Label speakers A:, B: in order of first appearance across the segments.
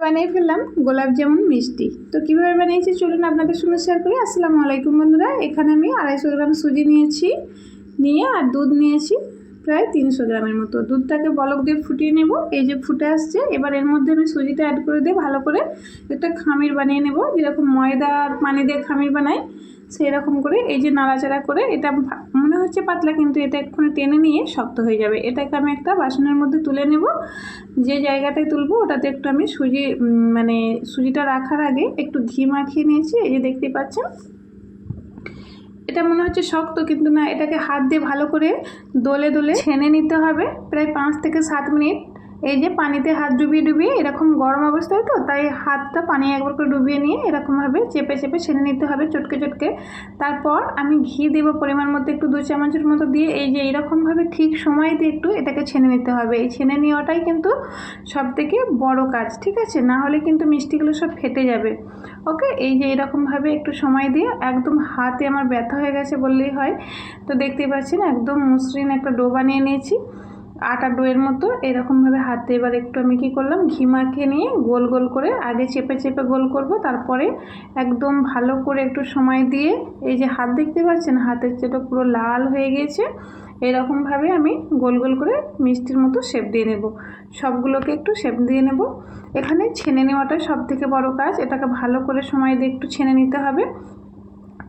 A: বানিয়ে ফেললাম গোলাপ জামুন মিষ্টি। তো কীভাবে বানিয়েছি চলুন আপনাদের সঙ্গে শেয়ার করি। আসসালামু আলাইকুম বন্ধুরা, এখানে আমি 250 গ্রাম সুজি নিয়েছি, নিয়ে আর দুধ নিয়েছি প্রায় 300 গ্রামের মতো। দুধটাকে বলক দিয়ে ফুটিয়ে নেব। এই যে ফুটে আসছে, এবার এর মধ্যে আমি সুজিটা অ্যাড করে দিয়ে ভালো করে একটা খামির বানিয়ে নেব, যেরকম ময়দা আর পানি দিয়ে খামির বানাই সেই রকম করে। এই যে নাড়াচাড়া করে, এটা মনে হচ্ছে পাতলা কিন্তু এটা এক্ষুনি টেনে নিয়ে শক্ত হয়ে যাবে। এটাকে আমি একটা বাসনের মধ্যে তুলে নেব। যে জায়গাটায় তুলবো ওটাতে একটু আমি সুজিটা রাখার আগে একটু ঘি মাখিয়ে নিয়েছি। এই যে দেখতে পাচ্ছেন, এটা মনে হচ্ছে শক্ত কিন্তু না, এটাকে হাত দিয়ে ভালো করে দোলে দোলে ছেনে নিতে হবে প্রায় 5 থেকে 7 মিনিট। এই যে পানিতে হাত ডুবিয়ে ডুবিয়ে, এরকম গরম অবস্থায় তো তাই হাতটা পানি একবার করে ডুবিয়ে নিয়ে এরকমভাবে চেপে চেপে ছেনে নিতে হবে চটকে চটকে। তারপর আমি ঘি দেব পরিমাণ মতো, একটু 2 চামচের মতো দিয়ে এই যে এইরকমভাবে ঠিক সময় দিয়ে একটু এটাকে ছেনে নিতে হবে। এই ছেনে নেওয়াটাই কিন্তু সবথেকে বড় কাজ, ঠিক আছে? না হলে কিন্তু মিষ্টিগুলো সব ফেটে যাবে। ওকে, এই যে এরকমভাবে একটু সময় দিয়ে, একদম হাতে আমার ব্যথা হয়ে গেছে বললেই হয়। তো দেখতেই পাচ্ছেন একদম মসৃণ একটা ডো বানিয়ে নিয়েছি, আটা ডোয়ের মতো। এরকমভাবে হাতে এবার একটু আমি কী করলাম, ঘি মাখিয়ে নিয়ে গোল গোল করে আগে চেপে চেপে গোল করব, তারপরে একদম ভালো করে একটু সময় দিয়ে এই যে হাত দেখতে পাচ্ছেন, হাতের যেটা পুরো লাল হয়ে গিয়েছে, এরকমভাবে আমি গোল গোল করে মিষ্টির মতো শেপ দিয়ে নেব। সবগুলোকে একটু শেপ দিয়ে নেব। এখানে ছেনে নেওয়াটাই সব থেকে বড় কাজ। এটাকে ভালো করে সময় দিয়ে একটু ছেনে নিতে হবে,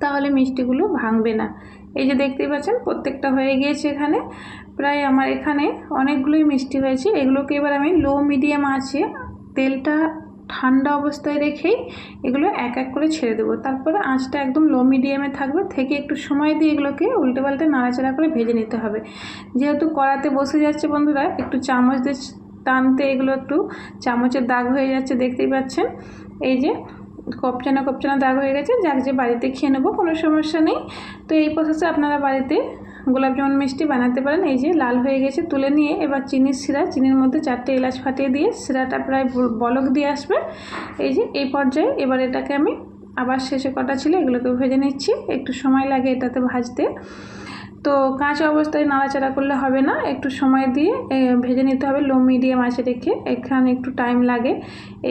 A: তাহলে মিষ্টিগুলো ভাঙবে না। এই যে দেখতেই পাচ্ছেন প্রত্যেকটা হয়ে গিয়েছে। এখানে প্রায় আমার এখানে অনেকগুলোই মিষ্টি হয়েছে। এগুলোকে এবার আমি লো মিডিয়াম আঁচে তেলটা ঠান্ডা অবস্থায় রেখেই এগুলো এক এক করে ছেড়ে দেবো। তারপরে আঁচটা একদম লো মিডিয়ামে থাকবে, থেকে একটু সময় দিয়ে এগুলোকে উল্টে পাল্টে নাড়াচাড়া করে ভেজে নিতে হবে। যেহেতু কড়াতে বসে যাচ্ছে বন্ধুরা, একটু চামচ দিয়ে টানতে এগুলো একটু চামচের দাগ হয়ে যাচ্ছে, দেখতেই পাচ্ছেন। এই যে কপচানা কপচানা দাগ হয়ে গেছে, যাক যে বাড়িতে খেয়ে নেবো, কোনো সমস্যা নেই। তো এই প্রসেসে আপনারা বাড়িতে গোলাপ জামুন মিষ্টি বানাতে পারেন। এই যে লাল হয়ে গেছে, তুলে নিয়ে এবার চিনির শিরা, চিনির মধ্যে 4টে এলাচ ফাটিয়ে দিয়ে শিরাটা প্রায় বলক দিয়ে আসবে। এই যে এই পর্যায়ে এবার এটাকে আমি আবার শেষে কটা ছিল এগুলোকে ভেজে নিচ্ছি। একটু সময় লাগে এটাতে ভাজতে, তো কাঁচা অবস্থায় নাড়াচাড়া করলে হবে না, একটু সময় দিয়ে ভেজে নিতে হবে লো মিডিয়াম আঁচে রেখে। এখানে একটু টাইম লাগে।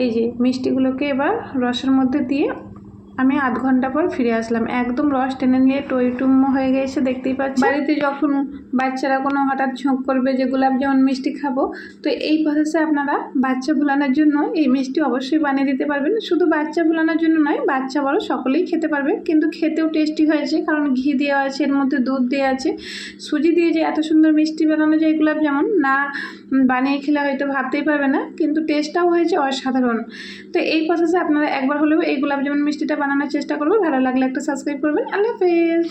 A: এই যে মিষ্টিগুলোকে এবার রসের মধ্যে দিয়ে আমি আধ ঘন্টা পর ফিরে আসলাম। একদম রস টেনে নিয়ে টইটুম্ম হয়ে গেছে, দেখতেই পাচ্ছি। বাড়িতে যখন বাচ্চারা কোনো হঠাৎ ঝোঁক করবে যে গোলাপ জামুন মিষ্টি খাবো, তো এই প্রসেসে আপনারা বাচ্চা ভোলানোর জন্য এই মিষ্টি অবশ্যই বানিয়ে দিতে পারবেন। শুধু বাচ্চা ভোলানোর জন্য নয়, বাচ্চা বড় সকলেই খেতে পারবে, কিন্তু খেতেও টেস্টি হয়েছে, কারণ ঘি দেওয়া আছে, এর মধ্যে দুধ দেওয়া আছে। সুজি দিয়ে যে এত সুন্দর মিষ্টি বানানো যায় গোলাপ জামুন, না বানিয়ে খেলে হয়তো ভাবতেই পারবে না, কিন্তু টেস্টটাও হয়েছে অসাধারণ। তো এই প্রসেসে আপনারা একবার হলেও এই গোলাপ জামুন মিষ্টিটা বানানোর চেষ্টা করবেন। ভালো লাগলে একটা সাবস্ক্রাইব করবেন। আল্লাহ হাফেজ।